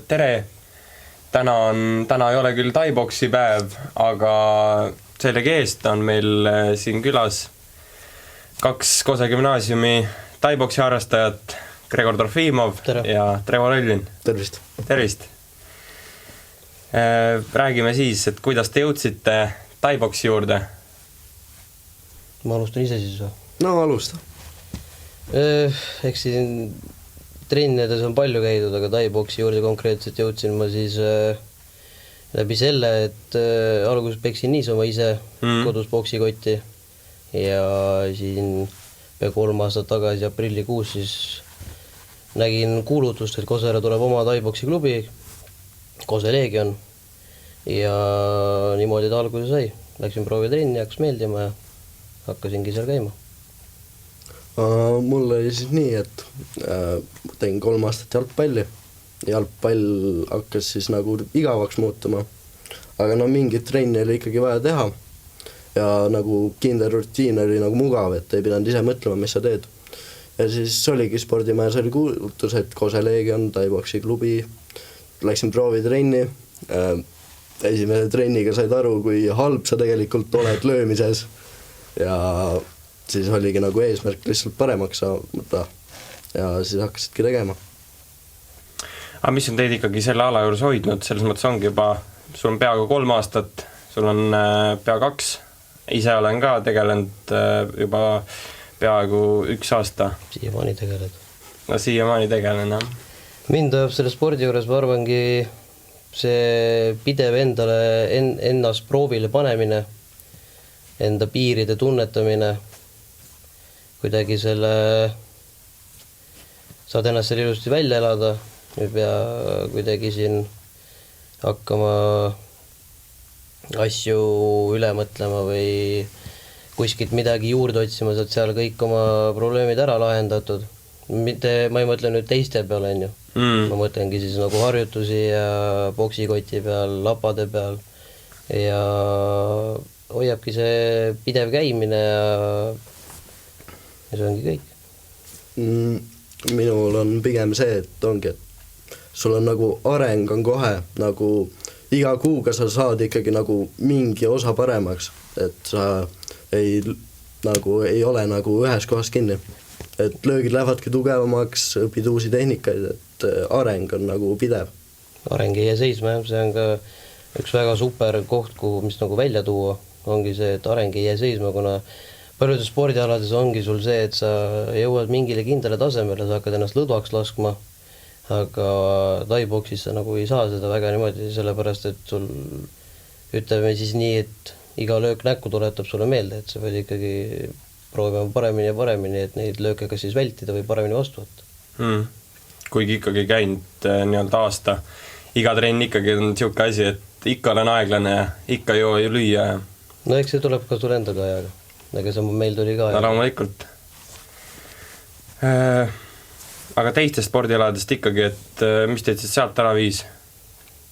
tere! Täna ei ole küll taiboksi päev, aga sellegi eest on meil siin külas 2 Kose gümnaasiumi taiboksi harrastajat, Gregor Trofimov ja Trevo Röllin. Tervist! Tervist! Räägime siis, et kuidas te jõudsite taiboksi juurde? Ma alustan ise siis või? No alusta. Eks siin trennides on palju käidud, aga taiboksi juurde konkreetselt jõudsin ma siis läbi selle, et alguses peksin niisama ise kodus boksikotti ja siin pea 3 aastat tagasi aprillikuus siis nägin kuulutust, et Kosele tuleb oma taiboksi klubi, Kose Leegion ja niimoodi ta alguse sai. Läksin proovitrenni, hakkas meeldima ja hakkasingi seal käima. Mul oli siis nii, et tegin 3 aastat jalgpalli. Jalgpall hakkas siis nagu igavaks muutuma, aga no mingit trenni oli ikkagi vaja teha ja nagu kindel rutiin oli nagu mugav, et ei pidanud ise mõtlema, mis sa teed. Ja siis oligi spordimajas oli kuulutus, et Kose Leegion, taiboksi klubi, läksin proovitrenni. Esimese trenniga said aru, kui halb sa tegelikult oled löömises ja siis oligi nagu eesmärk lihtsalt paremaks saada ja siis hakkasidki tegema. Aga mis on teid ikkagi selle ala juures hoidnud? Selles mõttes ongi juba, sul on peaaegu 3 aastat, sul on pea 2. Ise olen ka tegelenud juba peaaegu 1 aasta. Siiamaani tegeled. No siiamaani tegelen, jah. Mind tuleb selle spordi juures, ma arvangi, see pidev endale ennast proovile panemine, enda piiride tunnetamine, kuidagi selle, saad ennast selle ilusti välja elada, ei pea kuidagi siin hakkama asju üle mõtlema või kuskilt midagi juurde otsima, saad seal kõik oma probleemid ära lahendatud. Ma ei mõtle nüüd teiste peale, on ju. Ma mõtlengi siis nagu harjutusi ja boksikoti peal, lapade peal ja hoiabki see pidev käimine ja see ongi kõik. Minul on pigem see, et ongi, et sul on nagu areng on kohe, nagu iga kuuga sa saad ikkagi nagu mingi osa paremaks, et sa ei ole nagu ühes kohas kinni. Et löögid lähevadki tugevamaks, õpid uusi tehnikaid, et areng on nagu pidev. Areng ei jää seisma, see on ka üks väga super koht, mis nagu välja tuua, ongi see, et areng ei jää seisma, kuna paljudes spordialades ongi sul see, et sa jõuad mingile kindlale tasemele, sa hakkad ennast lõdvaks laskma, aga taiboksis sa nagu ei saa seda väga niimoodi, sellepärast, et sul ütleme siis nii, et iga löök näkku tuletab sulle meelde, et sa pead ikkagi proovima paremini ja paremini, et neid lööke kas siis vältida või paremini vastu võtta. Kuigi ikkagi käinud nii-öelda aasta, iga trenn ikkagi on siuke asi, et ikka olen aeglane ja ikka ei lüüa. No eks see tuleb ka sul endaga ajaga. Aga see meil tuli ka. No loomulikult. Aga teistest spordialadest ikkagi, et mis teid siis sealt ära viis?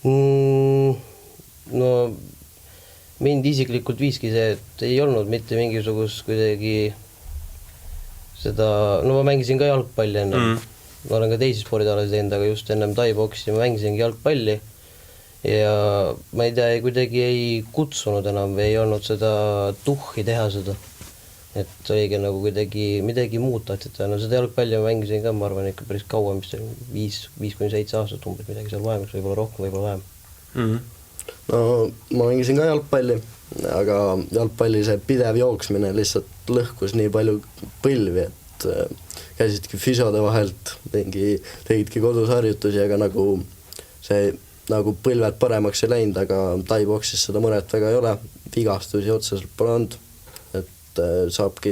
No mind isiklikult viiski see, et ei olnud mitte mingisugust kuidagi seda, no ma mängisin ka jalgpalli enne. Ma olen ka teisi spordialasid teinud, aga just ennem taiboksi ma mängisingi jalgpalli ja ma ei tea, kuidagi ei kutsunud enam või ei olnud seda tuhhi teha seda. Et õige nagu kuidagi midagi muud tahtsid. No seda jalgpalli ma mängisin ka, ma arvan, ikka päris kaua, mis 5-7 aastat umbes midagi seal vahemaks, võib-olla rohkem, võib-olla vähem. No ma mängisin ka jalgpalli, aga jalgpalli see pidev jooksmine lihtsalt lõhkus nii palju põlvi, et käisidki füsiode vahelt, tegidki kodus harjutusi, aga nagu see nagu põlved paremaks ei läinud, aga taiboksis seda muret väga ei ole, vigastusi otseselt pole olnud. Saabki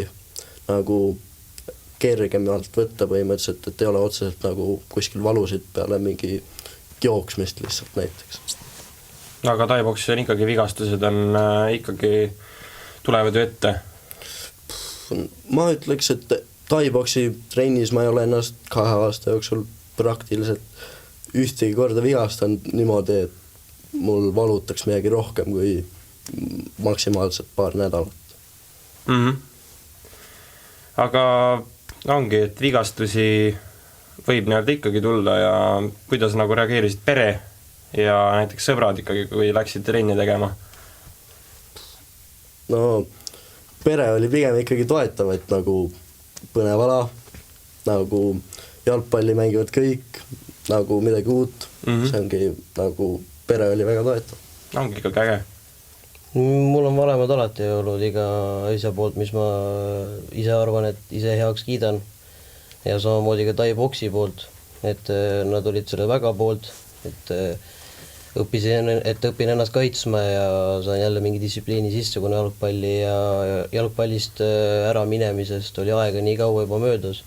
nagu kergemalt võtta põhimõtteliselt, et ei ole otseselt nagu kuskil valusid peale mingi jooksmist lihtsalt näiteks. Aga taiboksis on ikkagi vigastused on ikkagi tulevad ju ette? Ma ütleks, et taiboksi trennis ma ei ole ennast 2 aasta jooksul praktiliselt ühtegi korda vigastanud niimoodi, et mul valutaks midagi rohkem kui maksimaalselt 2 nädalat. Aga ongi, et vigastusi võib nii-öelda ikkagi tulla ja kuidas nagu reageerisid pere ja näiteks sõbrad ikkagi, kui läksid trenni tegema? No pere oli pigem ikkagi toetav, et nagu põnev ala, nagu jalgpalli mängivad kõik, nagu midagi uut, see ongi nagu pere oli väga toetav. Ongi ikkagi äge. Mul on vanemad alati olnud iga asja poolt, mis ma ise arvan, et ise heaks kiidan ja samamoodi ka Tai-boksi poolt, et nad olid selle väga poolt, et õpin ennast kaitsma ja saan jälle mingi distsipliini sisse, kuna jalgpalli ja jalgpallist ära minemisest oli aega nii kaua juba möödas,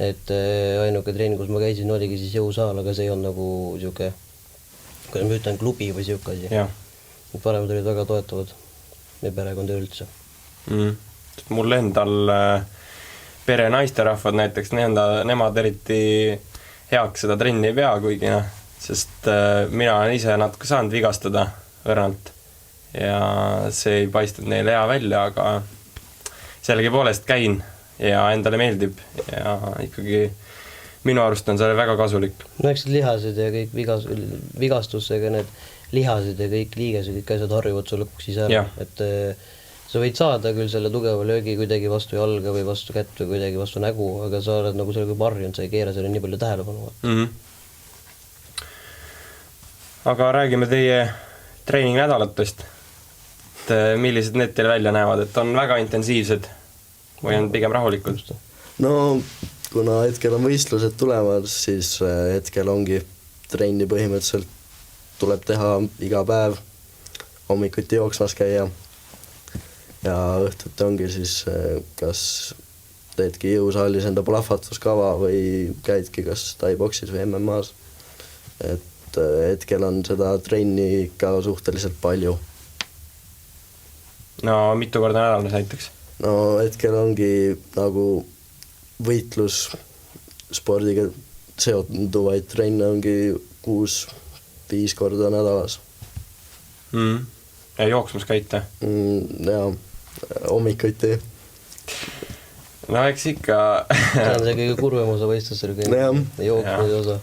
et ainuke treening, kus ma käisin, oligi siis jõusaal, aga see ei olnud nagu siuke, kuidas ma ütlen, klubi või siuke asi. Vanemad olid väga toetavad ja perekond üldse. Mul endal pere naisterahvad näiteks, nemad eriti heaks seda trenni ei pea, kuigi sest mina olen ise natuke saanud vigastada õrnalt ja see ei paistnud neile hea välja, aga sellegipoolest käin ja endale meeldib ja ikkagi minu arust on see väga kasulik. No eks lihased ja kõik vigastusega need lihased ja kõik liigesed, kõik asjad harjuvad su lõpuks ise ära, et sa võid saada küll selle tugeva löögi kuidagi vastu jalga või vastu kätt või kuidagi vastu nägu, aga sa oled nagu selle juba harjunud, sa ei keera selle nii palju tähelepanu. Aga räägime teie treeningnädalatest, et millised need teile välja näevad, et on väga intensiivsed või on pigem rahulikult? No kuna hetkel on võistlused tulemas, siis hetkel ongi trenni põhimõtteliselt tuleb teha iga päev, hommikuti jooksmas käia ja õhtuti ongi siis kas teedki jõusaalis enda plahvatuskava või käidki kas Tai-boksis või MMA-s, et hetkel on seda trenni ikka suhteliselt palju. No mitu korda nädalas näiteks? No hetkel ongi nagu võitlus spordiga seonduvaid trenne ongi 6-5 korda nädalas. Ja jooksmas käite? Jaa, hommikuti. No eks ikka... see on see kõige kurvem osa võistlusel, jooksmise osa.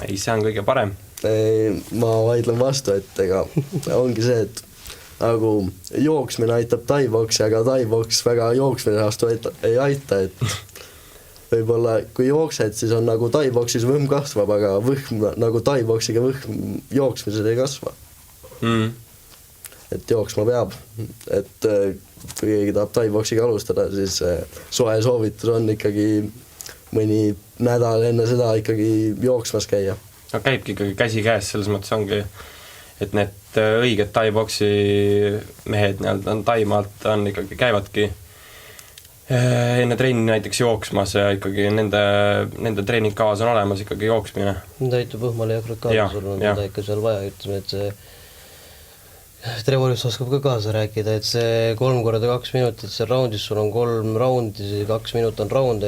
Ei, see on kõige parem. Ma vaidlen vastu, et ega ongi see, et nagu jooksmine aitab Tai-boksi, aga Tai-boks väga jooksmine vastu ei aita, et võib-olla kui jooksed, siis on nagu Tai-boksis võhm kasvab, aga võhm nagu Tai-boksiga võhm jooksmisel ei kasva. Et jooksma peab, et kui keegi tahab Tai-boksiga alustada, siis soe soovitus on ikkagi mõni nädal enne seda ikkagi jooksmas käia. No käibki ikkagi käsi käes, selles mõttes ongi, et need õiged Tai-boksi mehed on Taimaalt on ikkagi käivadki enne trenni näiteks jooksmas ja ikkagi nende treeningkavas on olemas ikkagi jooksmine. Ta aitab õhmale ja kaasa sul on ta ikka seal vaja, ütleme, et see Trevoris oskab ka kaasa rääkida, et see 3x2 minutit, see raundis sul on 3 raundi, 2 minut on raund,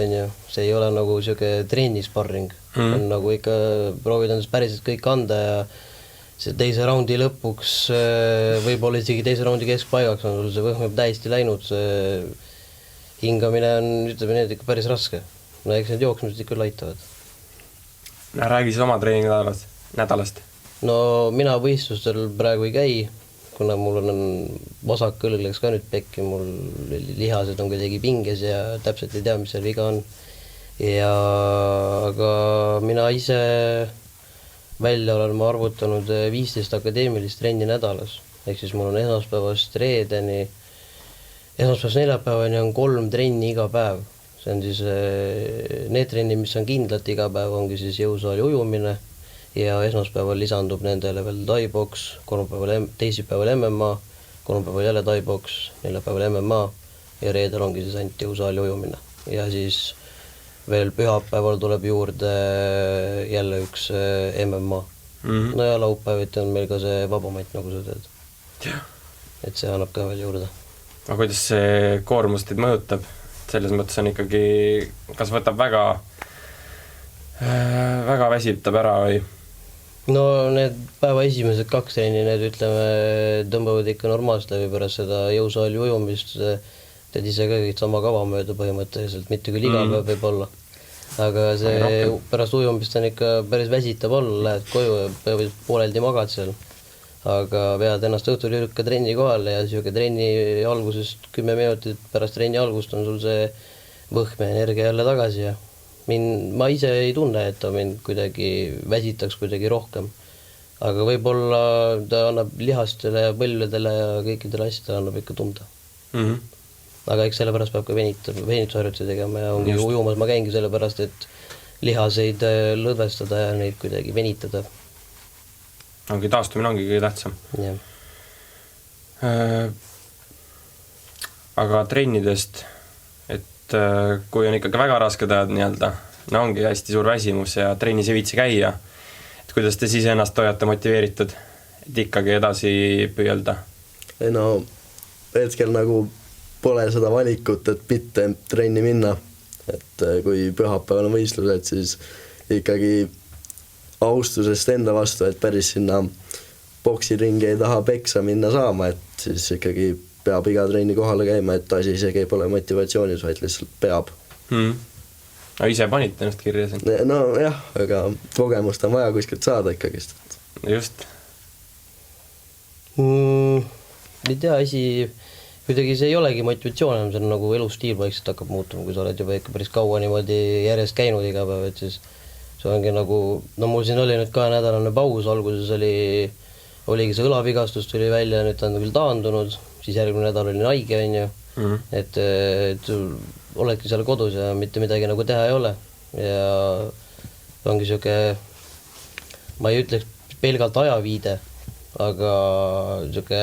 see ei ole nagu siuke trennisparring, on nagu ikka proovid endast päriselt kõik anda ja see teise raundi lõpuks, võib-olla isegi teise raundi keskpaigaks on sul see võhm täiesti läinud, see hingamine on, ütleme need ikka päris raske. No eks need jooksmised ikka laitavad. Räägi siis oma treeningnädalast. No mina võistlustel praegu ei käi, kuna mul on vasak kõlg läks ka nüüd pekki, mul lihased on kuidagi pinges ja täpselt ei tea, mis seal viga on. Aga mina ise välja olen ma arvutanud 15 akadeemilist trenni nädalas, ehk siis mul on esmaspäevast reedeni, esmaspäevast neljapäevani on 3 trenni iga päev. See on siis need trenni, mis on kindlalt iga päev, ongi siis jõusaali ujumine ja esmaspäeval lisandub nendele veel Tai-boks, teisipäeval MMA, kolmapäeval jälle Tai-boks, neljapäeval MMA ja reedel ongi siis ainult jõusaali ujumine. Ja siis veel pühapäeval tuleb juurde jälle üks MMA. No ja laupäeviti on meil ka see vabamait, nagu sa teed. Et see annab ka veel juurde. Aga kuidas see koormust teid mõjutab? Selles mõttes on ikkagi, kas võtab väga väsitab ära või? No need päeva esimesed 2 trenni, need ütleme, tõmbavad ikka normaalselt läbi pärast seda jõusaali ujumist, teed ise ka kõik sama kava mööda põhimõtteliselt, mitte küll iga päev võib olla. aga see rohkem. pärast ujumist on ikka päris väsitab olla, lähed koju ja pooleldi magad seal. Aga pead ennast õhtul ikka trenni kohale ja siuke trenni algusest 10 minutit pärast trenni algust on sul see võhm ja energia jälle tagasi ja ma ise ei tunne, et ta mind kuidagi väsitaks kuidagi rohkem. Aga võib-olla ta annab lihastele ja põlvedele ja kõikidele asjadele annab ikka tunda. Aga eks sellepärast peab ka venitusharjutusi tegema ja ongi ujumas ma käingi sellepärast, et lihaseid lõdvestada ja neid kuidagi venitada. Ongi taastumine ongi kõige tähtsam. Aga trennidest, et kui on ikkagi väga raske teha nii-öelda, no ongi hästi suur väsimus ja trennis ei viitsi käia, et kuidas te siis ennast hoiate motiveeritud, et ikkagi edasi püüelda? Ei no, hetkel nagu pole seda valikut, et mitte trenni minna, et kui pühapäeval on võistlused, siis ikkagi austusest enda vastu, et päris sinna boksiringi ei taha peksa minna saama, et siis ikkagi peab iga trenni kohale käima, et asi isegi pole motivatsioonis, vaid lihtsalt peab. No ise panite ennast kirja siin? No jah, aga kogemust on vaja kuskilt saada ikkagist. Just. Ei tea, kuidagi see ei olegi motivatsioon, see on nagu elustiil vaikselt hakkab muutuma, kui sa oled juba ikka päris kaua niimoodi järjest käinud iga päev, et siis see ongi nagu, no mul siin oli nüüd 2-nädalane paus, alguses oligi see õlavigastus tuli välja, nüüd ta on küll taandunud, siis järgmine nädal oli haige, on ju, et oledki seal kodus ja mitte midagi nagu teha ei ole ja ongi siuke, ma ei ütleks pelgalt ajaviide, aga siuke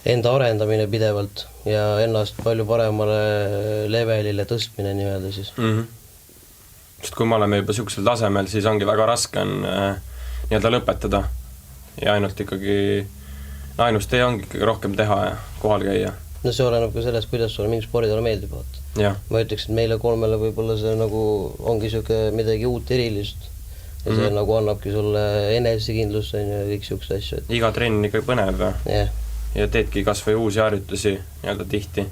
enda arendamine pidevalt ja ennast palju paremale levelile tõstmine nii-öelda siis. Sest kui me oleme juba siuksel tasemel, siis ongi väga raske on nii-öelda lõpetada ja ainult ikkagi, ainus tee ongi ikkagi rohkem teha ja kohal käia. No see oleneb ka sellest, kuidas sulle mingi spordidele meeldib. Ma ütleks, et meile 3 võib-olla see nagu ongi siuke midagi uut erilist ja see nagu annabki sulle enesekindlust ja kõik siukest asju. Iga trenn ikka põnev ja teedki kas või uusi harjutusi nii-öelda tihti,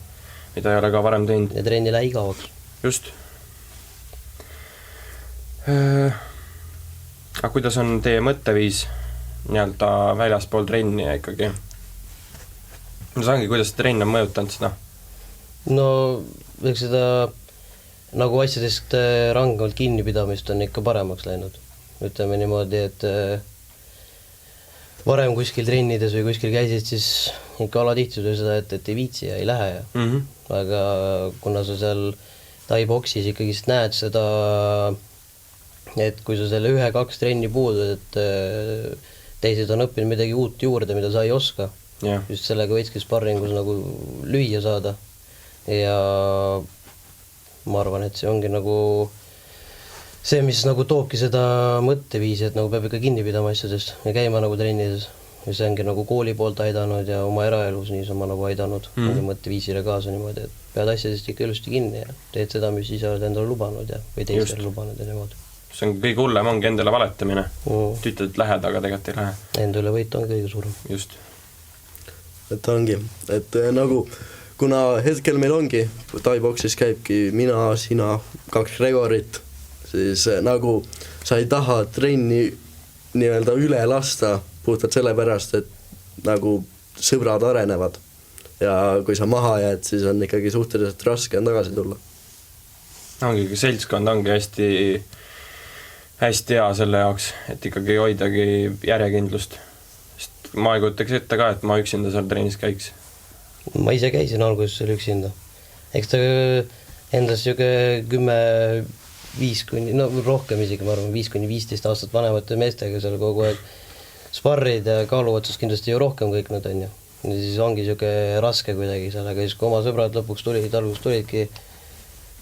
mida ei ole ka varem teinud. Ja trenni lähe igavaks. Just. Aga kuidas on teie mõtteviis nii-öelda väljaspool trenni ikkagi? No see ongi, kuidas trenn on mõjutanud seda? No, eks seda nagu asjadest rangelt kinnipidamist on ikka paremaks läinud. Ütleme niimoodi, et varem kuskil trennides või kuskil käisid, siis ikka alatihti tuli seda, et ei viitsi ja ei lähe. Aga kuna sa seal tai-boksis ikkagi näed seda, et kui sa selle 1-2 trenni puudud, et teised on õppinud midagi uut juurde, mida sa ei oska, just sellega võidski sparringus nagu lüüa saada ja ma arvan, et see ongi nagu see, mis nagu toobki seda mõtteviisi, et nagu peab ikka kinni pidama asjadest ja käima nagu trennides ja see ongi nagu kooli poolt aidanud ja oma eraelus niisama nagu aidanud mõtteviisile kaasa niimoodi, et pead asjadest ikka ilusti kinni ja teed seda, mis ise oled endale lubanud ja või teistele lubanud ja niimoodi. See on kõige hullem, ongi endale valetamine. Ütled, et lähed, aga tegelikult ei lähe. Enda üle võit on kõige suurem. Just. Et ongi, et nagu, kuna hetkel meil ongi, tai-boksis käibki mina, sina, 2 Gregorit, siis nagu sa ei taha trenni nii-öelda üle lasta puhtalt sellepärast, et nagu sõbrad arenevad. Ja kui sa maha jääd, siis on ikkagi suhteliselt raske on tagasi tulla. Ongi, seltskond ongi hästi hea selle jaoks, et ikkagi hoidagi järjekindlust. Sest ma ei kutaks ette ka, et ma üksinda seal trennis käiks. Ma ise käisin alguses seal üksinda. Eks ta endas siuke 10-5 no rohkem isegi, ma arvan, 5-15 aastat vanemate meestega seal kogu aeg sparrid ja kaaluvatsust kindlasti ju rohkem kõik nad on ju. Ja siis ongi siuke raske kuidagi seal, aga siis kui oma sõbrad lõpuks tulidki,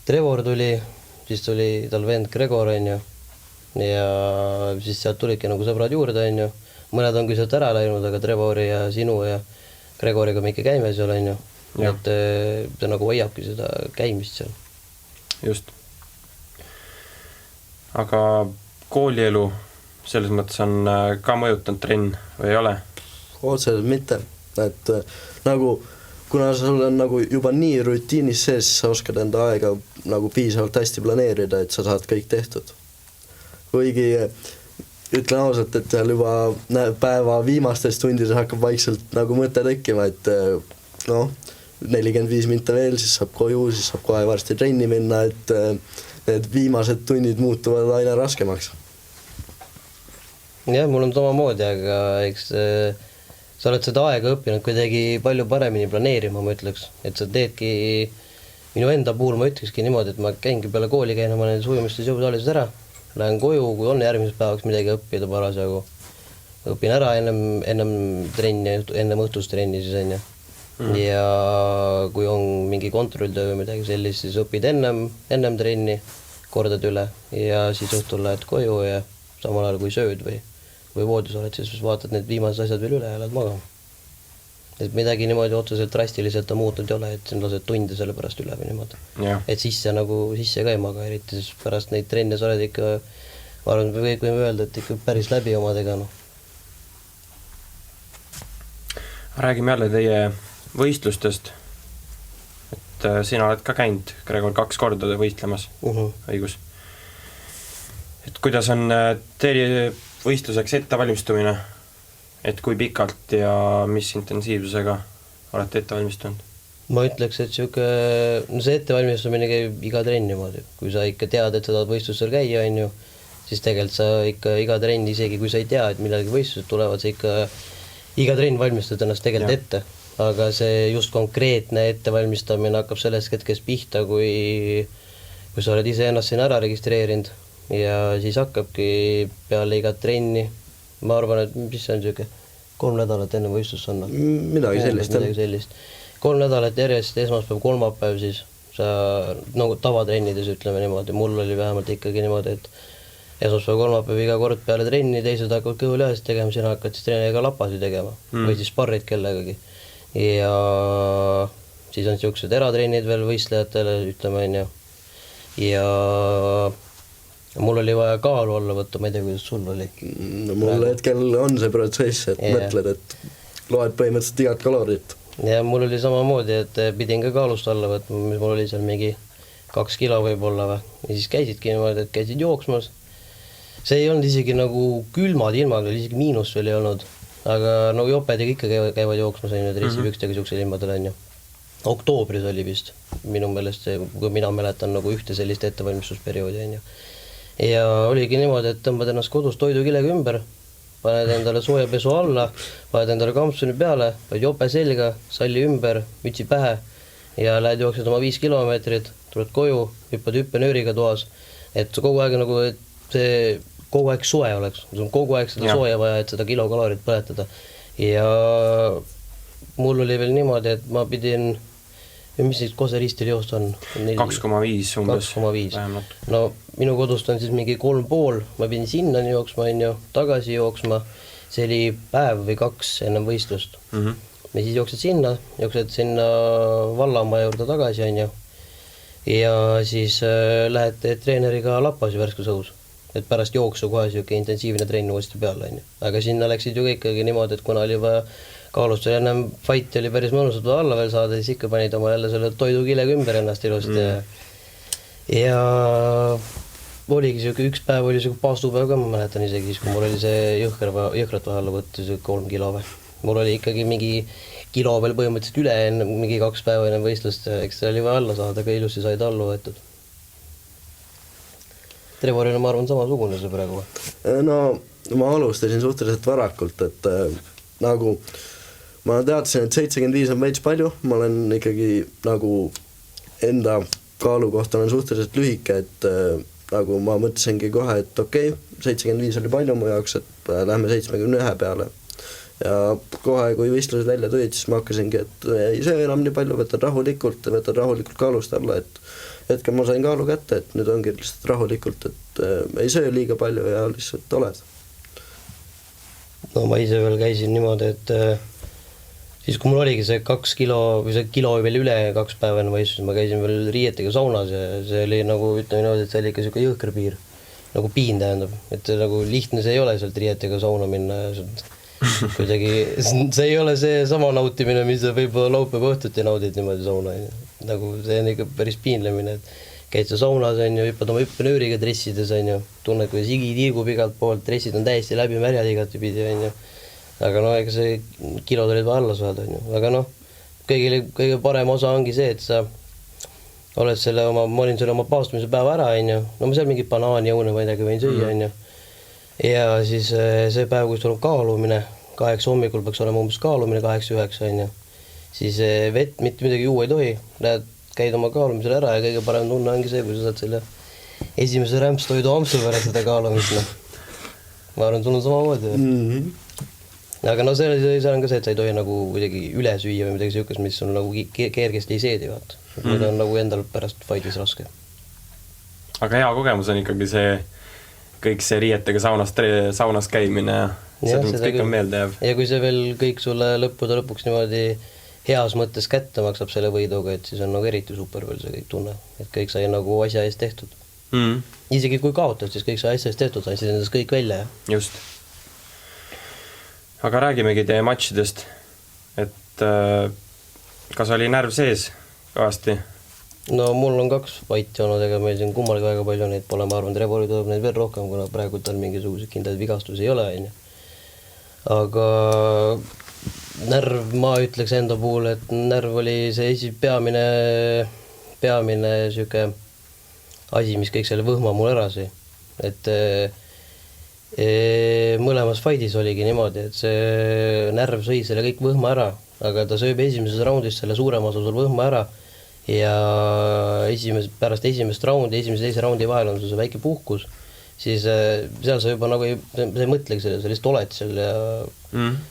Trevor tuli, siis tuli tal vend Gregor on ju. Ja siis sealt tulidki nagu sõbrad juurde on ju. Mõned on küll sealt ära läinud, aga Trevori ja sinu ja Gregoriga me ikka käime seal on ju. Et ta nagu hoiabki seda käimist seal. Just. Aga koolielu selles mõttes on ka mõjutanud trenn või ei ole? Otseselt mitte. Et nagu kuna sul on nagu juba nii rutiinis sees, siis sa oskad enda aega nagu piisavalt hästi planeerida, et sa saad kõik tehtud. Kuigi ütlen ausalt, et seal juba päeva viimastes tundides hakkab vaikselt nagu mõte tekkima, et 45 minta veel, siis saab koju, siis saab kohe varsti trenni minna, et need viimased tunnid muutuvad aina raskemaks. Jah, mul on samamoodi, aga eks sa oled seda aega õppinud kuidagi palju paremini planeerima, ma ütleks, et sa teedki, minu enda puhul ma ütlekski niimoodi, et ma käingi peale kooli käin oma nendes ujumistes jõusaalis ära, lähen koju, kui on järgmises päevaks midagi õppida parasjagu, õpin ära ennem trenni, ennem õhtust trenni siis on ju. Ja kui on mingi kontrolltöö või midagi sellist, siis õpid ennem trenni, kordad üle ja siis õhtul lähed koju ja samal ajal kui sööd või voodis oled, siis vaatad need viimased asjad veel üle ja lähed magama. Et midagi niimoodi otseselt drastiliselt on muutnud ei ole, et siin lased tunde selle pärast üle või niimoodi. Et sisse ka ei maga, eriti siis pärast neid trenne sa oled ikka, ma arvan, me kõik võime öelda, et ikka päris läbi omadega. Räägime jälle teie võistlustest, et sina oled ka käinud, Gregor, 2 korda võistlemas, õigus. Et kuidas on teie võistluseks ettevalmistumine, et kui pikalt ja mis intensiivsusega olete ettevalmistunud? Ma ütleks, et see ettevalmistumine käib iga trenn niimoodi, kui sa ikka tead, et sa tahad võistlusel käia, on ju, siis tegelikult sa ikka iga trenn, isegi kui sa ei tea, et millalgi võistlused tulevad, sa ikka iga trenn valmistad ennast tegelikult ette, aga see just konkreetne ettevalmistamine hakkab sellest hetkest pihta, kui sa oled ise ennast siin ära registreerinud ja siis hakkabki peale igat trenni, ma arvan, et mis see on 3 nädalat enne võistlust on? Midagi sellist. 3 nädalat järjest, esmaspäev, kolmapäev siis, sa nagu tavatrennides ütleme niimoodi, mul oli vähemalt ikkagi niimoodi, et esmaspäev, kolmapäev iga kord peale trenni, teised hakkavad kõhulihased tegema, sina hakkad siis treeneriga lapasi tegema või siis sparrid kellegagi. Ja siis on siuksed eratrennid veel võistlejatele, ütleme on ju. Ja mul oli vaja kaalu alla võtta, ma ei tea, kuidas sul oli. No mul hetkel on see protsess, et mõtled, et loed põhimõtteliselt igat kalorit. Ja mul oli samamoodi, et pidin ka kaalust alla võtma, mul oli seal mingi 2 kilo võib-olla või. Ja siis käisidki niimoodi, et käisid jooksmas. See ei olnud isegi nagu külmad ilmad, isegi miinus veel ei olnud. Aga nagu jopedega ikka käivad jooksmas, on ju, reisipükstega siuksel ilmadel on ju. Oktoobris oli vist, minu meelest, kui mina mäletan nagu ühte sellist ettevalmistusperioodi on ju. Ja oligi niimoodi, et tõmbad ennast kodus toidukilegi ümber, paned endale soojapesu alla, paned endale kampsuni peale, paned jope selga, salli ümber, mütsi pähe ja lähed jooksed oma 5 kilomeetrit, tuled koju, hüppad hüppenööriga toas, et kogu aeg nagu, et see kogu aeg soe oleks, sul on kogu aeg seda sooja vaja, et seda kilokalorit põletada. Ja mul oli veel niimoodi, et ma pidin, mis siis Koseristil joost on? 2,5 umbes. 2,5. No minu kodust on siis mingi 3,5, ma pidin sinna jooksma, tagasi jooksma, see oli päev või 2 ennem võistlust. Ja siis jooksed sinna vallamaja juurde tagasi, on ju. Ja siis lähed treeneriga lapasi värskes õhus, et pärast jooksu kohe siuke intensiivne trenn uuesti peale, on ju. Aga sinna läksid ju ikkagi niimoodi, et kuna oli vaja kaalust ja ennem fight oli päris mõnusad alla veel saada, siis ikka panid oma jälle selle toidukilegi ümber ennast ilusti. Ja oligi siuke, üks päev oli siuke paastupäev ka, ma mäletan isegi siis, kui mul oli see jõhkrat vahele võtta, 3 kilo või. Mul oli ikkagi mingi kilo veel põhimõtteliselt üle enne, mingi 2 päeva enne võistlust, eks see oli vaja alla saada, aga ilusti said alla võetud. Trevoril on, ma arvan, samasugune see praegu. No, ma alustasin suhteliselt varakult, et nagu ma teadsin, et 75 on veits palju, ma olen ikkagi nagu enda kaalu kohta olen suhteliselt lühike, et nagu ma mõtlesingi kohe, et okei, 75 oli palju mu jaoks, et lähme 71 peale. Ja kohe, kui võistlused välja tulid, siis ma hakkasingi, et ei söö enam nii palju, võtan rahulikult kaalust alla, et hetkel ma sain kaalu kätte, et nüüd ongi lihtsalt rahulikult, et ei söö liiga palju ja lihtsalt oled. No ma ise veel käisin niimoodi, et siis kui mul oligi see 2 kilo või see kilo veel üle 2 päeva enne võistlus, ma käisin veel riietega saunas ja see oli nagu, ütleme niimoodi, et see oli ikka siuke jõhker piir, nagu piin tähendab, et nagu lihtne see ei ole sealt riietega sauna minna ja kuidagi see ei ole see sama nautimine, mis sa võib-olla laupäeva õhtuti naudid niimoodi sauna, nagu see on ikka päris piinlemine, et käid sa saunas, on ju, hüppad oma hüppenööriga dressides, on ju, tunned, kuidas higi tiigub igalt poolt, dressid on täiesti läbi märjad igatepidi, on ju, aga no ega see kilod olid alla saada, on ju, aga noh, kõige parem osa ongi see, et sa oled ma olin selle oma paastumise päeva ära, on ju, no ma seal mingit banaani, jõune või midagi võin süüa, on ju, ja siis see päev, kus tuleb kaalumine, 8 hommikul peaks olema umbes kaalumine, 8-9, on ju, siis vett mitte midagi juua ei tohi, käid oma kaalumisel ära ja kõige parem tunne ongi see, kui sa saad selle esimese rämpstoidu ampsu pärast seda kaalumist, noh. Ma arvan, sul on samamoodi. Aga no seal on ka see, et sa ei tohi nagu kuidagi üle süüa või midagi siukest, mis on nagu kergesti ei seedi, vaata. Need on nagu endal pärast fightis raske. Aga hea kogemus on ikkagi see, kõik see riietega saunas käimine ja see kõik on meelde jääv. Ja kui see veel kõik sulle lõppude lõpuks niimoodi heas mõttes kätte maksab selle võiduga, et siis on nagu eriti super veel see kõik tunne, et kõik sai nagu asja eest tehtud. Isegi kui kaotad, siis kõik sai asja eest tehtud, sai siis endast kõik välja. Just. Aga räägimegi teie matšidest, et kas oli närv sees kõvasti? No mul on 2 fighti olnud, ega meil siin kummalgi väga palju neid pole, ma arvan, Trevori tuleb neid veel rohkem, kuna praegu tal mingisuguse kindlaid vigastusi ei ole, on ju. Aga närv, ma ütleks enda puhul, et närv oli see peamine siuke asi, mis kõik selle võhma mul ärasi. Et mõlemas fightis oligi niimoodi, et see närv sõi selle kõik võhma ära, aga ta sööb esimeses raundis selle suurema osa sul võhma ära ja pärast esimest raundi, teise raundi vahel on see väike puhkus, siis seal sa juba nagu sa ei mõtlegi selle, sa lihtsalt oled seal ja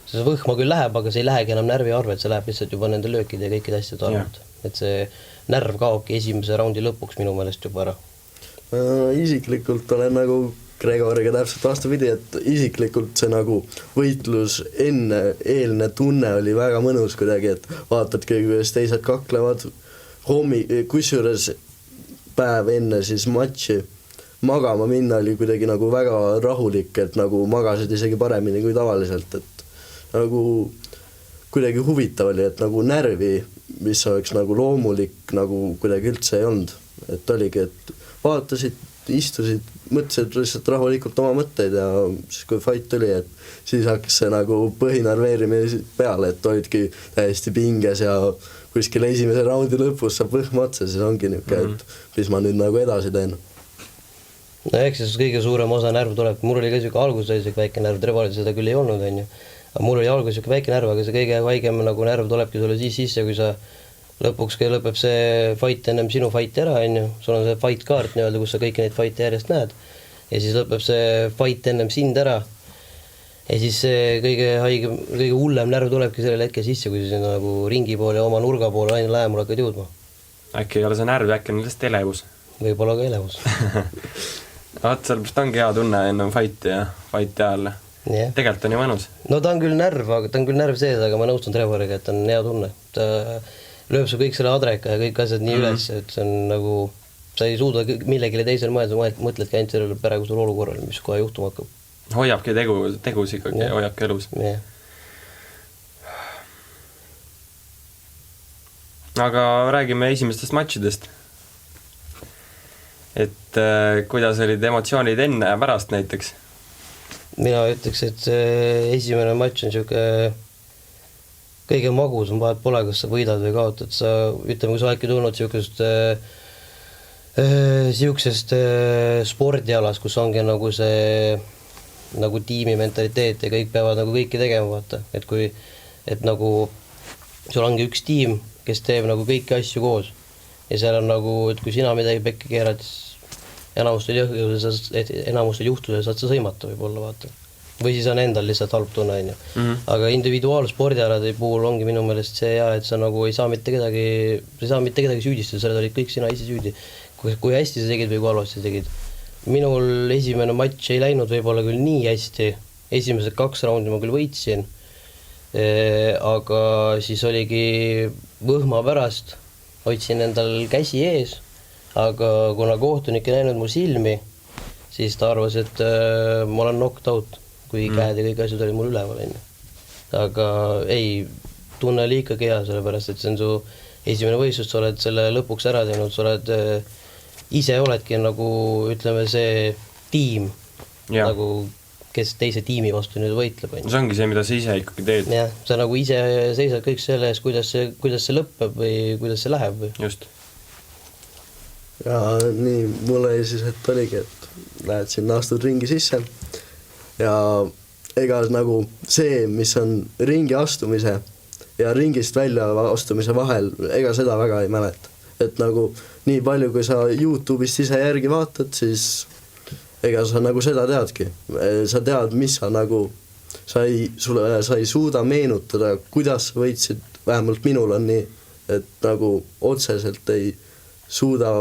see võhma küll läheb, aga see ei lähegi enam närvi arvelt, see läheb lihtsalt juba nende löökide ja kõikide asjade arvelt. Et see närv kaobki esimese raundi lõpuks minu meelest juba ära. Isiklikult olen nagu Gregoriga täpselt vastupidi, et isiklikult see nagu võitlus eelne tunne oli väga mõnus kuidagi, et vaatadki, kuidas teised kaklevad kusjuures päev enne siis matši magama minna oli kuidagi nagu väga rahulik, et nagu magasid isegi paremini kui tavaliselt, et nagu kuidagi huvitav oli, et nagu närvi, mis oleks nagu loomulik, nagu kuidagi üldse ei olnud, et oligi, et vaatasid, istusid, mõtlesid lihtsalt rahulikult oma mõtteid ja siis kui fight tuli, et siis hakkas see nagu põhinarveerimine peale, et olidki täiesti pinges ja kuskil esimese raundi lõpus saab võhma otsa, siis ongi niisugune, et mis ma nüüd nagu edasi teen. No eks siis kõige suurem osa närv tuleb, mul oli ka siuke alguses oli siuke väike närv, Trevoril seda küll ei olnud, on ju. Aga mul oli alguses siuke väike närv, aga see kõige haigem nagu närv tulebki sulle siis sisse, kui sa lõpuks lõpeb see fight ennem sinu fight ära, on ju. Sul on see fight kaart nii-öelda, kus sa kõiki neid fight'e järjest näed. Ja siis lõpeb see fight ennem sind ära. Ja siis see kõige hullem närv tulebki sellel hetkel sisse, kui sa nagu ringi poole ja oma nurga poole aina lähemale hakkad jõudma. Äkki ei ole see närv, äkki on lihtsalt elevus. Võib-olla ka elevus. Vaat, sellepärast ongi hea tunne ennem fighti ja fighti ajal. Tegelikult on ju mõnus. No ta on küll närv sees, aga ma nõustun Trevoriga, et ta on hea tunne. Ta lööb su kõik selle adreka ja kõik asjad nii üles, et see on nagu, sa ei suuda millegile teisel mõelda, mõtledki ainult sellele praegusel olukorral, mis kohe juhtuma hakkab. Hoiabki tegus ikkagi, hoiabki elus. Aga räägime esimestest matšidest. Et kuidas olid emotsioonid enne ja pärast näiteks? Mina ütleks, et esimene matš on siuke kõige magusam, vahet pole, kas sa võidad või kaotad. Sa, ütleme, kui sa äkki tulnud siuksest spordialas, kus ongi nagu see nagu tiimi mentaliteet ja kõik peavad nagu kõiki tegema, vaata. Et nagu sul ongi üks tiim, kes teeb nagu kõiki asju koos. Ja seal on nagu, et kui sina midagi pekki keerad, siis enamustel juhtudel saad sa sõimata võib-olla, vaata. Või siis on endal lihtsalt halb tunne, on ju. Aga individuaalspordialade puhul ongi minu meelest see hea, et sa nagu ei saa mitte kedagi süüdistada, seal olid kõik sina ise süüdi. Kui hästi sa tegid või kui halvasti sa tegid. Minul esimene matš ei läinud võib-olla küll nii hästi. Esimesed 2 raundi ma küll võitsin, aga siis oligi võhma pärast, hoidsin endal käsi ees, aga kuna kohtunik ei näinud mu silmi, siis ta arvas, et ma olen knocked out, kui käed ja kõik asjad olid mul üleval. aga ei, tunne oli ikkagi hea, sellepärast et see on su esimene võistlus, sa oled selle lõpuks ära teinud, sa oled ise oledki nagu ütleme see tiim, nagu kes teise tiimi vastu nüüd võitleb. See ongi see, mida sa ise ikkagi teed. Jah, sa nagu ise seisad kõik selle ees, kuidas see lõpeb või kuidas see läheb. Või. Just. Ja nii, mulle siis, et oligi, et lähed sinna, astud ringi sisse ja ega nagu see, mis on ringi astumise ja ringist välja astumise vahel, ega seda väga ei mäleta. Et nagu nii palju, kui sa YouTube'ist ise järgi vaatad, siis ega sa nagu seda teadki. Sa tead, mis sa nagu, sa ei suuda meenutada, kuidas sa võitsid, vähemalt minul on nii, et nagu otseselt ei suuda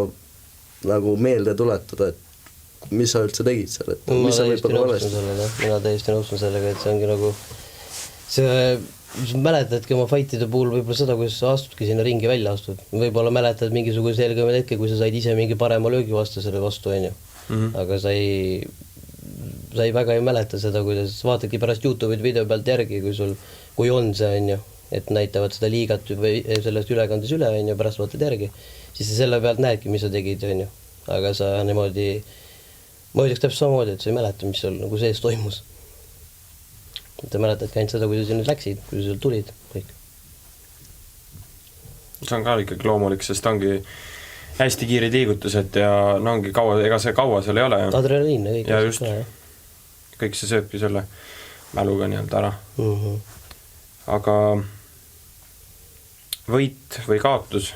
nagu meelde tuletada, et mis sa üldse tegid seal, et mis sa võib-olla valesti. Mina täiesti nõustun sellega, et see ongi nagu sa mäletadki oma fightide puhul võib-olla seda, kuidas sa astudki sinna ringi välja astud. Võib-olla mäletad mingisuguse selgema hetke, kui sa said ise mingi parema löögi vastasele vastu, on ju. Aga sa ei väga ei mäleta seda, kuidas vaatadki pärast YouTube'id video pealt järgi, kui on see, on ju, et näitavad seda liigat või sellest ülekandes üle, on ju, pärast vaatad järgi, siis sa selle pealt näedki, mis sa tegid, on ju. Aga sa niimoodi, ma ütleks täpselt samamoodi, et sa ei mäleta, mis seal nagu sees toimus. Te mäletadki ainult seda, kuidas nüüd läksid, kuidas seal tulid, kõik. See on ka ikkagi loomulik, sest ongi hästi kiirid liigutused ja no ongi kaua, ega see kaua seal ei ole. Adrenaliin ja kõik. Ja just, kõik see sööbki selle mäluga nii-öelda ära. Aga võit või kaotus,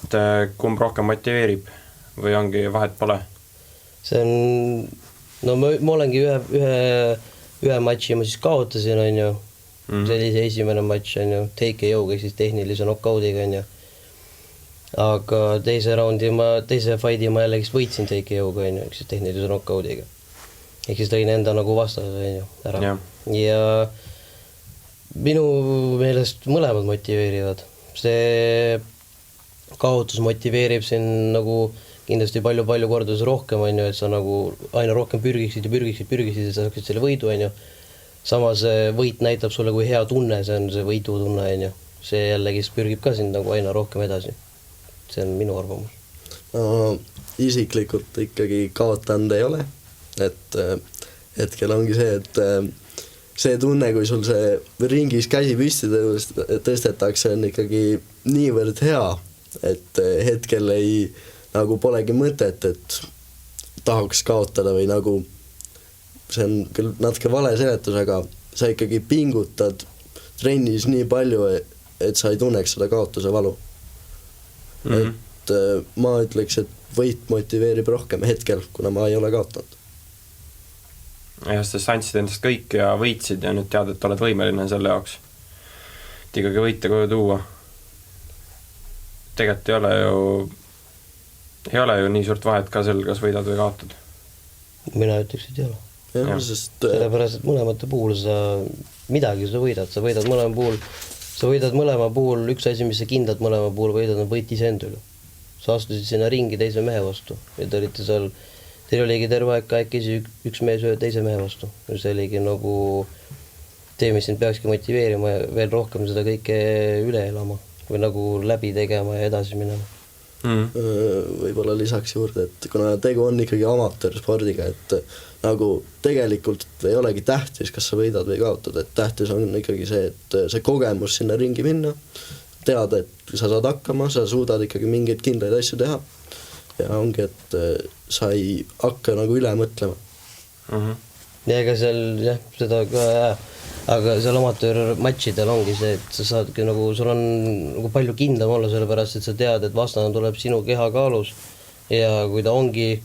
et kumb rohkem motiveerib või ongi vahet pole? See on, no ma olengi ühe matši ma siis kaotasin, on ju. See oli see esimene matš, on ju, TKO-ga siis tehnilise knockoudiga, on ju. Aga teise fighti ma jällegi võitsin TKO-ga, on ju, siis tehnilise knockoudiga. Ehk siis tõin enda nagu vastase, on ju, ära. Ja minu meelest mõlemad motiveerivad. See kaotus motiveerib siin nagu kindlasti palju kordades rohkem, on ju, et sa nagu aina rohkem pürgiksid, et sa saaksid selle võidu, on ju. Samas võit näitab sulle, kui hea tunne, see on see võidu tunne, on ju. See jällegi pürgib ka sind nagu aina rohkem edasi. See on minu arvamus. No, isiklikult ikkagi kaotanud ei ole, et hetkel ongi see, et see tunne, kui sul see ringis käsi püsti tõstetakse, on ikkagi niivõrd hea, et hetkel ei nagu polegi mõtet, et tahaks kaotada või nagu see on küll natuke vale seletus, aga sa ikkagi pingutad trennis nii palju, et sa ei tunneks seda kaotuse valu. Et ma ütleks, et võit motiveerib rohkem hetkel, kuna ma ei ole kaotanud. Ja sa andsid endast kõik ja võitsid ja nüüd tead, et oled võimeline selle jaoks. Et ikkagi võite koju tuua. Tegelikult ei ole ju nii suurt vahet ka sel, kas võidad või kaotad. Mina ütleks, et ei ole. Sellepärast, et mõlemate puhul sa midagi sa võidad mõlema puhul, üks asi, mis sa kindlad mõlema puhul võidad, on võit ise endale. Sa astusid sinna ringi teise mehe vastu ja te olite seal, teil oligi terve aeg äkki üks mees ühe teise mehe vastu. Ja see oligi nagu tee, mis sind peakski motiveerima ja veel rohkem seda kõike üle elama või nagu läbi tegema ja edasi minema. Võib-olla lisaks juurde, et kuna tegu on ikkagi amatöörspordiga, et nagu tegelikult ei olegi tähtis, kas sa võidad või kaotad, et tähtis on ikkagi see, et see kogemus sinna ringi minna, teada, et sa saad hakkama, sa suudad ikkagi mingeid kindlaid asju teha ja ongi, et sa ei hakka nagu üle mõtlema. Ja ega seal seda ka aga seal amatöörmatšidel ongi see, et sa saadki nagu, sul on nagu palju kindlam olla sellepärast, et sa tead, et vastane tuleb sinu kehakaalus ja kui ta ongi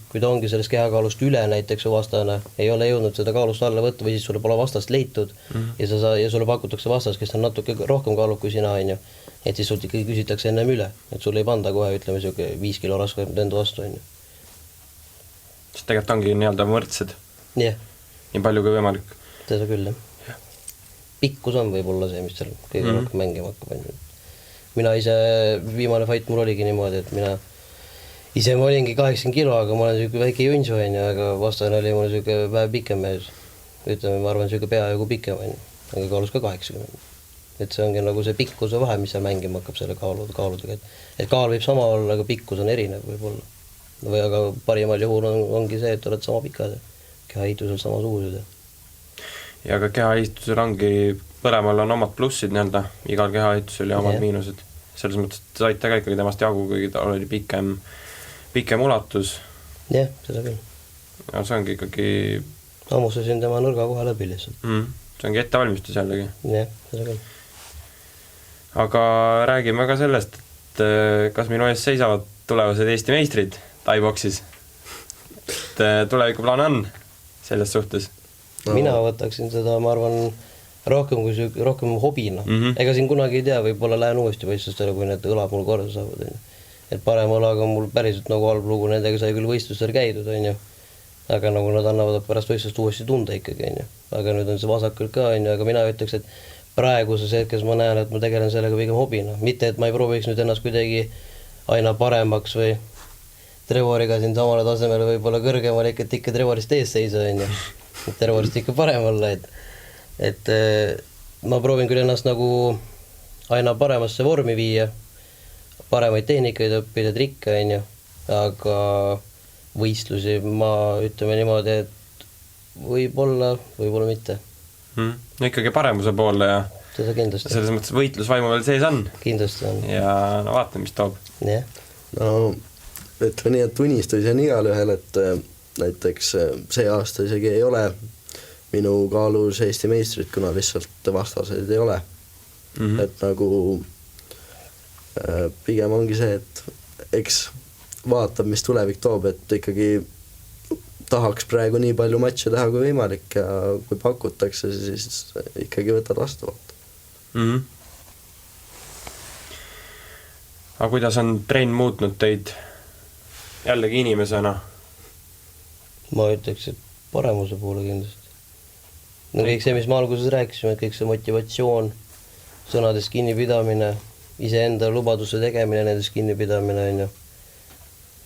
sellest kehakaalust üle näiteks su vastane, ei ole jõudnud seda kaalust alla võtta või siis sulle pole vastast leitud ja sulle pakutakse vastas, kes on natuke rohkem kaalub kui sina, on ju. Et siis sult ikkagi küsitakse ennem üle, et sul ei panda kohe, ütleme, 5 kilo raskem enda vastu, on ju. Sest tegelikult ongi nii-öelda võrdsed. Nii palju kui võimalik. Seda küll, jah. Pikkus on võib-olla see, mis seal kõige rohkem mängima hakkab. Mina ise, viimane fight mul oligi niimoodi, et ma olingi 80 kilo, aga ma olen selline väike junsu, aga vastane oli mul selline päev pikem mees. Ütleme, ma arvan, selline peaaegu pikem. aga kaalus ka 80. Et see ongi nagu see pikkuse vahe, mis seal mängima hakkab selle kaaludega, et kaal võib sama olla, aga pikkus on erinev võib-olla. Või aga parimal juhul ongi see, et oled sama pikad ja kehaehitusel samasugused. Ja ka kehaehitusel ongi, põlemal on omad plussid nii-öelda, igal kehaehitusel ja omad miinused. Selles mõttes, et saite ka ikkagi temast jagu, kuigi ta oli pikem ulatus. Jah, seda küll. Ja see ongi ikkagi... Ammustasin tema nõrga kohe läbi lihtsalt. See ongi ettevalmistus jällegi. Jah, seda küll. Aga räägime ka sellest, et kas minu ees seisavad tulevased Eesti meistrid Tai-boksis. Tulevikuplaan on selles suhtes. Mina võtaksin seda, ma arvan, rohkem hobina. Ega siin kunagi ei tea, võib-olla lähen uuesti võistlustele, kui need õlad mul korda saavad. Et parem õlaga on mul päriselt nagu halb lugu, nendega sai küll võistlustel käidud, aga nagu nad annavad pärast võistlust uuesti tunda ikkagi, aga nüüd on see vasakul ka, aga mina ütleks, et praeguses hetkes ma näen, et ma tegelen sellega pigem hobina. Mitte, et ma ei prooviks nüüd ennast kuidagi aina paremaks või Trevoriga siin samale tasemele võib-olla kõrgemal, et ikka Trevorist ees seisa, Trevorist ikka parem olla, et ma proovin küll ennast nagu aina paremasse vormi viia, paremaid tehnikaid õppida, trikke, aga võistlusi ma ütleme niimoodi, et võib-olla mitte. Ikkagi paremuse poole ja seda kindlasti. Selles mõttes võitlusvaimu veel sees on. Kindlasti on. Ja no vaatame, mis toob. Yeah. No, ütleme nii, et unistusi on igal ühel, et näiteks see aasta isegi ei ole minu kaalus Eesti meistrid, kuna lihtsalt vastaseid ei ole. Et nagu pigem ongi see, et eks vaatab, mis tulevik toob, et ikkagi tahaks praegu nii palju matše teha kui võimalik ja kui pakutakse, siis ikkagi võtad vastavalt. Aga kuidas on trenn muutnud teid jällegi inimesena? Ma ütleks, et paremuse poole kindlasti. No kõik see, mis me alguses rääkisime, et kõik see motivatsioon, sõnadest kinnipidamine, iseenda lubaduse tegemine, nendest kinnipidamine,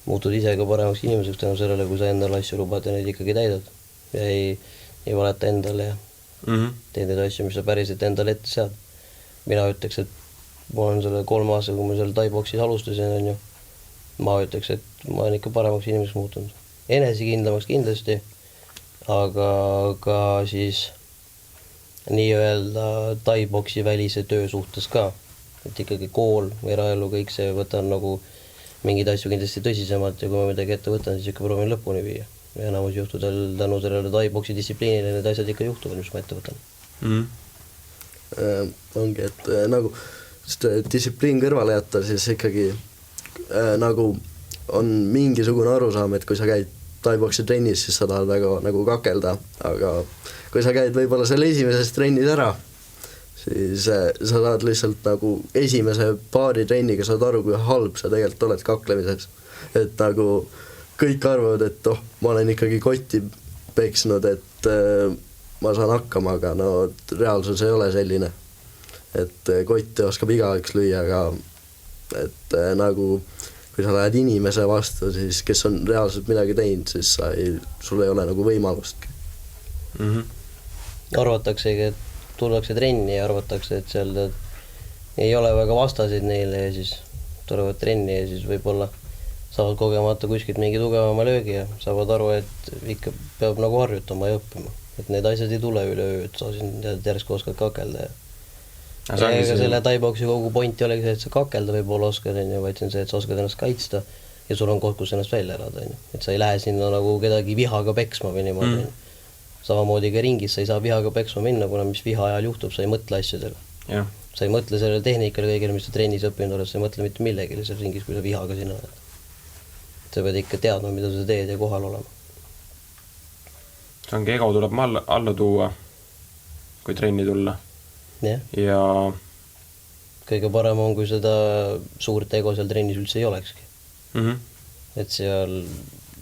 muutud ise ka paremaks inimeseks tänu sellele, kui sa endale asju lubad ja neid ikkagi täidad ja ei valeta endale ja teed neid asju, mis sa päriselt endale ette sead. Mina ütleks, et ma olen selle 3 aasta, kui ma seal Tai-boksis alustasin, ma ütleks, et ma olen ikka paremaks inimeseks muutunud. Enesekindlamaks kindlasti, aga ka siis nii-öelda Tai-boksi välise töö suhtes ka. Et ikkagi kool, eraelu, kõik see võtan nagu mingid asju kindlasti tõsisemalt ja kui ma midagi ette võtan, siis ikka proovin lõpuni viia. Ja enamus juhtudel tänu sellele Tai-boksi distsipliinile need asjad ikka juhtuvad, mis ma ette võtan. Ongi, et nagu distsipliin kõrvale jätta, siis ikkagi nagu on mingisugune arusaam, et kui sa käid Tai-boksi trennis, siis sa tahad väga nagu kakelda, aga kui sa käid võib-olla selle esimeses trennis ära, siis sa saad lihtsalt nagu esimese paari trenniga saad aru, kui halb sa tegelikult oled kaklemises. Et nagu kõik arvavad, et ma olen ikkagi kotti peksnud, et ma saan hakkama, aga no reaalsus ei ole selline. Et kotti oskab igaüks lüüa, aga et nagu kui sa lähed inimese vastu, siis kes on reaalselt midagi teinud, siis sul ei ole nagu võimalustki. Arvataksegi, et tullakse trenni ja arvatakse, et seal ei ole väga vastasid neile ja siis tulevad trenni ja siis võib-olla saavad kogemata kuskilt mingi tugevama löögi ja saavad aru, et ikka peab nagu harjutama ja õppima. Et need asjad ei tule üleöö, et sa siin järsku oskad kakelda. Ja selle Tai-boksi kogu pointi olegi see, et sa kakelda võib-olla oskad, vaid see on see, et sa oskad ennast kaitsta ja sul on koht, kus ennast välja elada. Et sa ei lähe sinna nagu kedagi vihaga peksma või niimoodi. Samamoodi ka ringis sa ei saa vihaga peksma minna, kuna mis viha ajal juhtub, sa ei mõtle asjadele. Yeah. Sa ei mõtle sellele tehnikale kõigele, mis sa trennis õppinud oled, sa ei mõtle mitte millegile seal ringis, kui sa vihaga sinna oled. Sa pead ikka teadma, mida sa teed ja kohal olema. See ongi ego tuleb alla tuua, kui trenni tulla. Yeah. Ja kõige parem on, kui seda suurt ego seal trennis üldse ei olekski. Et seal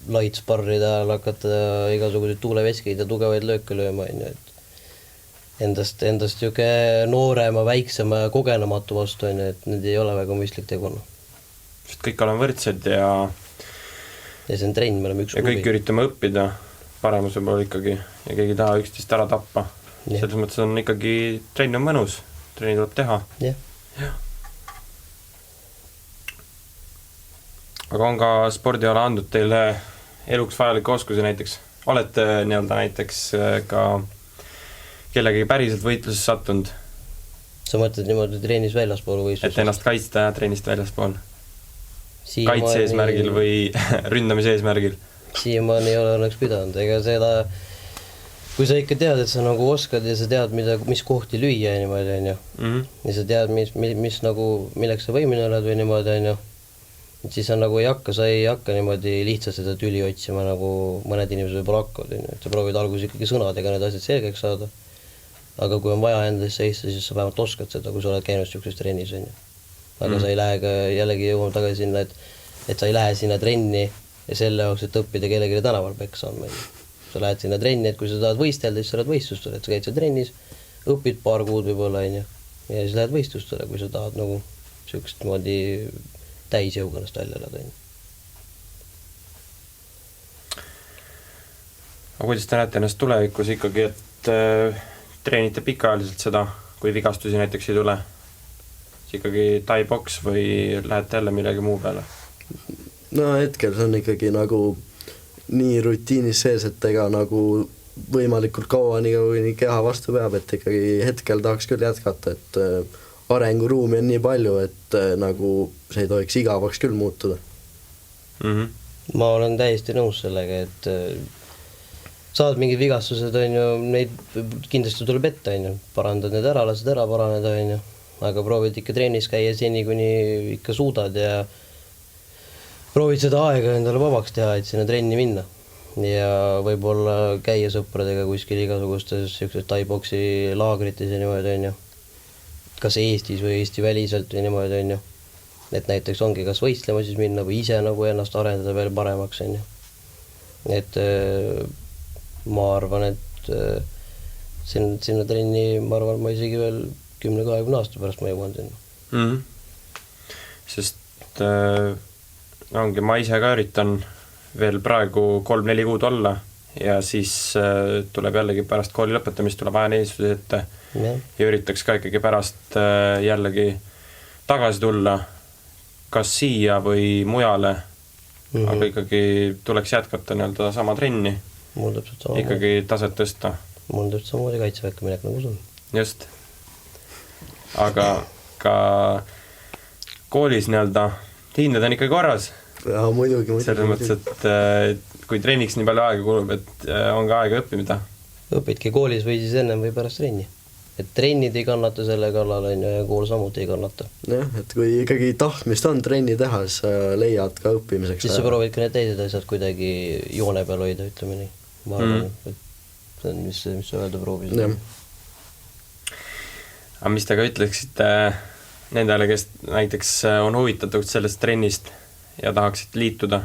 lait sparrida, hakata igasuguseid tuuleveskeid ja tugevaid lööke lööma, et endast juke noorema, väiksema ja kogenematu vastu, et need ei ole väga mõistlik teguna. Sest kõik oleme võrdsed ja see on trenn, me oleme üks ja kõik üritame õppida paremuse poole ikkagi ja keegi taha üksteist ära tappa. selles mõttes on ikkagi trenn on mõnus, trenni tuleb teha. jah. Aga on ka spordiala andnud teile eluks vajalikke oskusi näiteks? Olete nii-öelda näiteks ka kellegi päriselt võitluses sattunud? Sa mõtled niimoodi treenis väljaspool võistlusest? Et ennast kaitsta treenist väljaspool? Kaitse eesmärgil või ründamise eesmärgil? Siiamaani ei ole õnneks pidanud, ega seda, kui sa ikka tead, et sa nagu oskad ja sa tead, mis kohti lüüa niimoodi, on ju. Ja sa tead, mis nagu, milleks sa võimine oled või niimoodi, on ju. Siis sa nagu sa ei hakka niimoodi lihtsalt seda tüli otsima, nagu mõned inimesed võib-olla hakkavad, on ju. Sa proovid alguses ikkagi sõnadega need asjad selgeks saada. Aga kui on vaja endast seista, siis sa vähemalt oskad seda, kui sa oled käinud sellises trennis, on ju. Aga sa ei lähe ka, jällegi jõuame tagasi sinna, et sa ei lähe sinna trenni ja selle jaoks, et õppida kellegile tänaval peksa on meil. Sa lähed sinna trenni, et kui sa tahad võistelda, siis sa lähed võistlustele, et sa käid seal trennis, õpid paar kuud võib-olla, on ju, ja siis lähed võistlustele, kui sa tahad nagu sellist moodi täisjõuga ennast välja elada, on ju. Aga kuidas te näete ennast tulevikus ikkagi, et treenite pikaajaliselt seda, kui vigastusi näiteks ei tule? Siis ikkagi tai-boks või lähete jälle millegi muu peale? No hetkel see on ikkagi nagu nii rutiinis sees, et ega nagu võimalikult kaua nii keha vastu peab, et ikkagi hetkel tahaks küll jätkata, et arenguruumi on nii palju, et nagu see ei tohiks igavaks küll muutuda. Ma olen täiesti nõus sellega, et saad mingid vigastused, on ju, neid kindlasti tuleb ette, on ju, parandad need ära, lased ära paraneda, on ju, aga proovid ikka trennis käia seni, kuni ikka suudad ja proovid seda aega endale vabaks teha, et sinna trenni minna ja võib-olla käia sõpradega kuskil igasugustes tai-boksi laagrites ja niimoodi, on ju. Kas Eestis või Eesti väliselt või niimoodi, on ju. Et näiteks ongi kas võistlema siis minna või ise nagu ennast arendada veel paremaks, on ju. Et ma arvan, et sinna trenni, ma arvan, ma isegi veel 10-20 aasta pärast ma jõuan sinna. Sest ongi, ma ise ka üritan veel praegu 3-4 kuud olla ja siis tuleb jällegi pärast kooli lõpetamist tuleb ajaneenistus ette ja üritaks ka ikkagi pärast jällegi tagasi tulla kas siia või mujale, aga ikkagi tuleks jätkata nii-öelda sama trenni, ikkagi taset tõsta. Mul on täpselt samamoodi kaitseväkke minek nagu sul. Just. Aga ka koolis nii-öelda hinded on ikka korras. Ja muidugi. Selles mõttes, et kui treeniks nii palju aega kulub, et on ka aega õppimida. Õpidki koolis või siis ennem või pärast trenni. Et trennid ei kannata selle kallal ja kool samuti ei kannata. Jah, et kui ikkagi tahtmist on trenni teha, siis leiad ka õppimiseks. Siis sa proovid ka need teised asjad kuidagi joone peal hoida, ütleme nii. Ma arvan, et see on, mis sa öelda proovisid. Aga mis te ka ütleksite nendele, kes näiteks on huvitatud sellest trennist ja tahaksid liituda?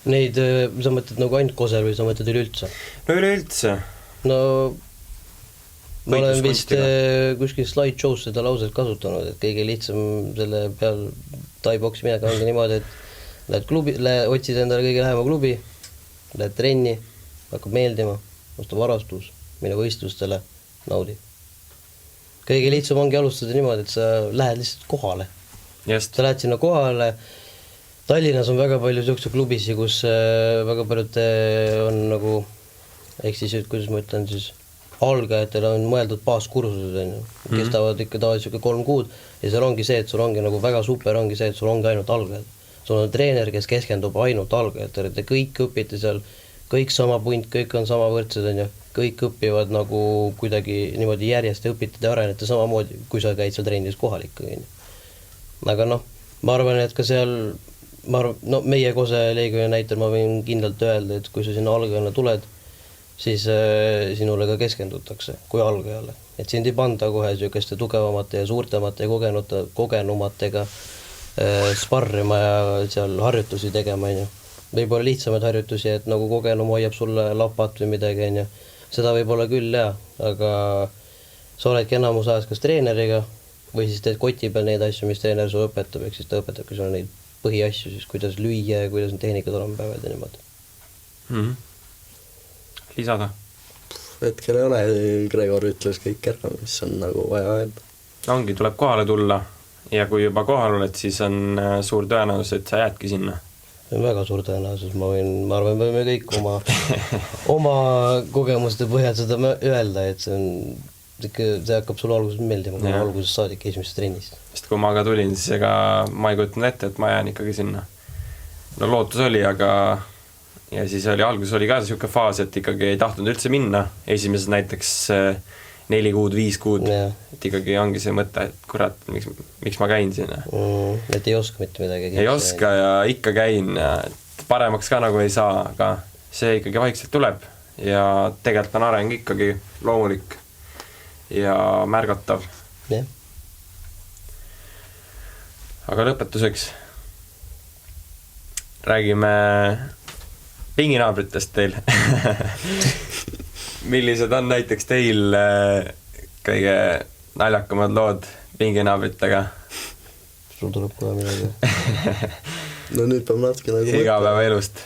Neid, sa mõtled nagu ainult Kosel või sa mõtled üleüldse? No üleüldse. No ma olen vist kuskil slideshow's seda lauset kasutanud, et kõige lihtsam selle peal tai-boksi minega ongi niimoodi, et lähed klubi, otsid endale kõige lähema klubi, lähed trenni, hakkab meeldima, osta varastus, mine võistlustele, naudi. Kõige lihtsam ongi alustada niimoodi, et sa lähed lihtsalt kohale. Just. Sa lähed sinna kohale. Tallinnas on väga palju selliseid klubisi, kus väga paljud on nagu, ehk siis, kuidas ma ütlen, siis algajatel on mõeldud baaskursused, kestavad ikka tavaliselt 3 kuud ja seal ongi see, et sul ongi nagu väga super ongi see, et sul ongi ainult algajad. Sul on treener, kes keskendub ainult algajatele, te kõik õpite seal, kõik sama punt, kõik on sama võrdsed, on ju. Kõik õpivad nagu kuidagi niimoodi järjest ja õpite te arenete samamoodi, kui sa käid seal trennis kohal ikkagi. Aga noh, ma arvan, et ka seal meie Kose Leegioni näitel ma võin kindlalt öelda, et kui sa sinna algajana tuled, siis sinule ka keskendutakse kui algajale. Et sind ei panda kohe selliseste tugevamate ja suurtemate ja kogenumatega sparrima ja seal harjutusi tegema, on ju. Võib-olla lihtsamaid harjutusi, et nagu kogenum hoiab sulle lapat või midagi, on ju. Seda võib-olla küll, aga sa oledki enamus ajas kas treeneriga või siis teed koti peal neid asju, mis treener sulle õpetab, ehk siis ta õpetabki sulle neid põhiasju, siis kuidas lüüa ja kuidas need tehnikad olema peavad ja niimoodi. lisada? hetkel ei ole, Gregor ütles kõik ära, mis on nagu vaja öelda. Ongi, tuleb kohale tulla ja kui juba kohal oled, siis on suur tõenäosus, et sa jäädki sinna. See on väga suur tõenäosus, ma arvan, me kõik oma kogemuste põhjal seda öelda, et see hakkab sulle alguses meeldima, kui alguses saadik esimesest trennist. Sest kui ma ka tulin, siis ega ma ei kutnud ette, et ma jään ikkagi sinna. No lootus oli, aga ja siis alguses oli ka selline faas, et ikkagi ei tahtnud üldse minna. Esimeses näiteks 4 kuud, 5 kuud, et ikkagi ongi see mõte, et kurat, miks ma käin sinna. Et ei oska mitte midagi. Ei oska ja ikka käin ja paremaks ka nagu ei saa, aga see ikkagi vaikselt tuleb ja tegelikult on areng ikkagi loomulik ja märgatav. Yeah. Aga lõpetuseks räägime pinginaabritest teil. Millised on näiteks teil kõige naljakamad lood pinginaabritega? Sul tuleb kohe midagi. No nüüd peab natuke nagu igapäeva elust.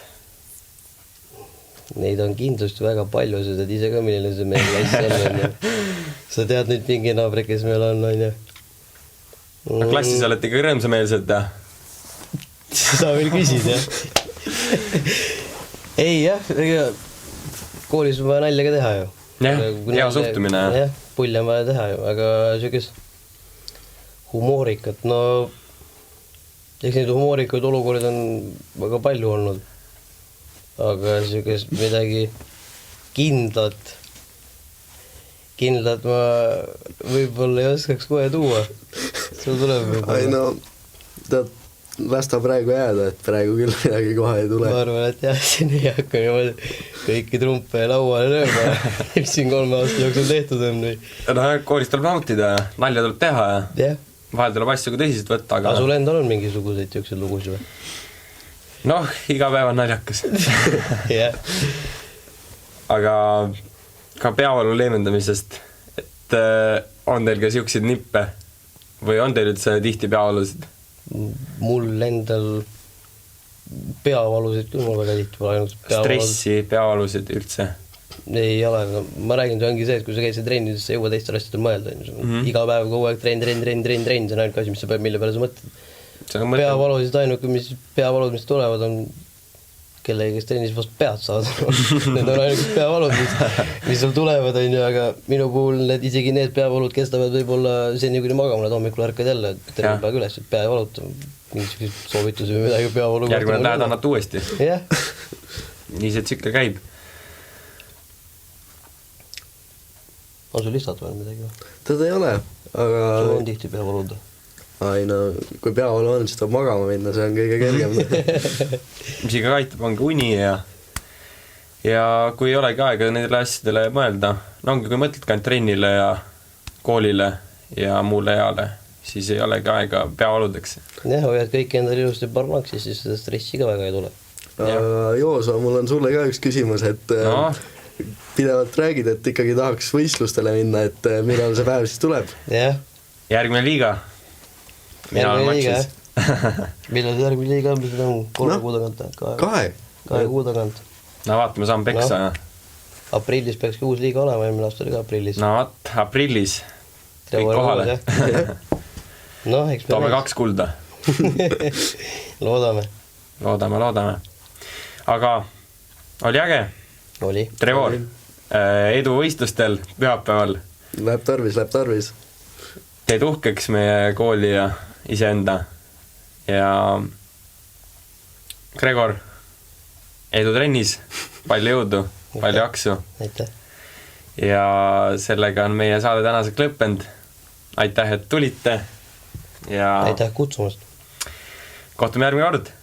Neid on kindlasti väga palju, sa tead ise ka, milline see meil klass on. Sa tead nüüd pinginaabri, kes meil on ju. No klassis olete ikka rõõmsameelsed, ja? Sa veel küsid, jah? Ei, jah, koolis on vaja nalja ka teha ju. Jah, hea suhtumine. Jah, pulli on vaja teha ju, aga sellised humoorikat, no eks neid humoorikaid olukorrad on väga palju olnud, aga sellised midagi kindlat ma võib-olla ei oskaks kohe tuua. Sul tuleb võib-olla. Ai no, tead, las ta praegu jääda, et praegu küll midagi kohe ei tule. Ma arvan, et jah, siin ei hakka niimoodi kõiki trumpe lauale lööma, mis siin 3 aasta jooksul tehtud on. No koolis tuleb nautida ja nalja tuleb teha ja yeah. Vahel tuleb asju ka tõsiselt võtta, aga... sul endal on mingisuguseid jõukseid lugusid või? Noh, iga päev on naljakas. Yeah. Aga ka peavalu leevendamisest, et on teil ka siukseid nippe või on teil üldse tihti peavalusid? Mul endal peavalusid küll, mul väga tihti pole ainult peavalusid. Stressi, peavalusid üldse? Ei ole, ma räägin, see ongi see, et kui sa käid see trennides, sa ei jõua teistel asjadel mõelda. Iga päev kogu aeg trenn, see on ainult asi, mille peale sa mõtled. Peavalusid ainuke, peavalud, mis tulevad, on kellegi, kes trennis vastu pead saada. Need on ainult peavalud, mis sul tulevad, aga minu puhul isegi need peavalud kestavad võib-olla seni, kui magama oled, hommikul ärkad jälle, trenni päev üles, et pea ei valuta, mingisugused soovitusi või midagi peavalu. Järgmine lähed annad uuesti. Jah. Nii see tsükkel käib. On sul lihtsalt veel midagi või? Teda ei ole, aga... Sul on tihti peavalud? Ai no, kui peavalu on, siis tuleb magama minna, see on kõige kergem. Mis iga aitab, ongi uni ja kui ei olegi aega nendele asjadele mõelda, no ongi, kui mõtled ka trennile ja koolile ja muule eale, siis ei olegi aega peavaludeks. Jah, hoiad kõik endal ilusti barmaksis, siis seda stressi ka väga ei tule. Jooso, mul on sulle ka üks küsimus, et pidevalt räägid, et ikkagi tahaks võistlustele minna, et millal see päev siis tuleb? Jah. Järgmine liiga. Mina olen matšis. Millal see järgmine liiga on, mis on 3 kuu tagant? 2 kuu tagant. No vaatame, saan peksa. No. Aprillis peakski uus liiga olema, eelmine aasta oli ka aprillis. No vaat, aprillis. Kõik kohale. No, eks toome 2 kulda. Loodame. Aga oli äge. Oli. Trevor, edu võistlustel pühapäeval. Läheb tarvis. Teed uhkeks meie kooli ja iseenda. Ja Gregor, edu trennis, palju jõudu, palju jaksu. Aitäh. Ja sellega on meie saade tänaseks lõppenud. Aitäh, et tulite. Ja aitäh kutsumast. kohtume järgmine kord.